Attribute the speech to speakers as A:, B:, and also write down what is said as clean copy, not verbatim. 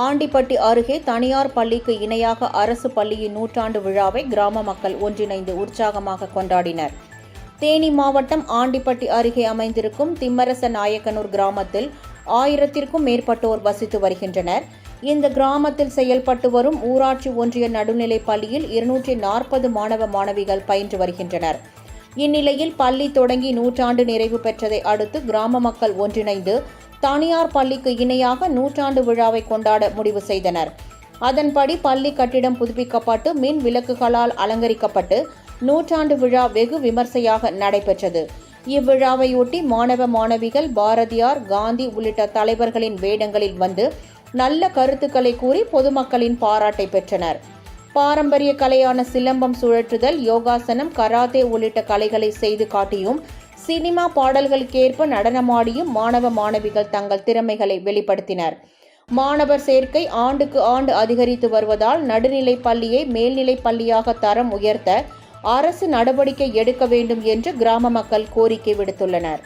A: ஆண்டிப்பட்டி அருகே தனியார் பள்ளிக்கு இணையாக அரசு பள்ளியின் நூற்றாண்டு விழாவை கிராம மக்கள் ஒன்றிணைந்து உற்சாகமாக கொண்டாடினர். தேனி மாவட்டம் ஆண்டிப்பட்டி அருகே அமைந்திருக்கும் திம்மரச நாயக்கனூர் கிராமத்தில் 1000க்கும் மேற்பட்டோர் வசித்து வருகின்றனர். இந்த கிராமத்தில் செயல்பட்டு வரும் ஊராட்சி ஒன்றிய நடுநிலைப் பள்ளியில் 240 மாணவ மாணவிகள் பயின்று வருகின்றனர். இந்நிலையில் பள்ளி தொடங்கி நூற்றாண்டு நிறைவு பெற்றதை அடுத்து கிராம மக்கள் ஒன்றிணைந்து தனியார் பள்ளிக்கு இணையாக நூற்றாண்டு விழாவை கொண்டாட முடிவு செய்தனர். அதன்படி பள்ளி கட்டிடம் புதுப்பிக்கப்பட்டு மின் விளக்குகளால் அலங்கரிக்கப்பட்டு நூற்றாண்டு விழா வெகு விமர்சையாக நடைபெற்றது. இவ்விழாவையொட்டி மாணவ மாணவிகள் பாரதியார், காந்தி உள்ளிட்ட தலைவர்களின் வேடங்களில் வந்து நல்ல கருத்துக்களை கூறி பொதுமக்களின் பாராட்டை பெற்றனர். பாரம்பரிய கலையான சிலம்பம் சுழற்றுதல், யோகாசனம், கராத்தே உள்ளிட்ட கலைகளை செய்து காட்டியும் சினிமா பாடல்களுக்கேற்ப நடனமாடியும் மாணவ மாணவிகள் தங்கள் திறமைகளை வெளிப்படுத்தினர். மாணவர் சேர்க்கை ஆண்டுக்கு ஆண்டு அதிகரித்து வருவதால் நடுநிலை பள்ளியை மேல்நிலை பள்ளியாக தரம் உயர்த்த அரசு நடவடிக்கை எடுக்க வேண்டும் என்று கிராம மக்கள் கோரிக்கை விடுத்துள்ளனர்.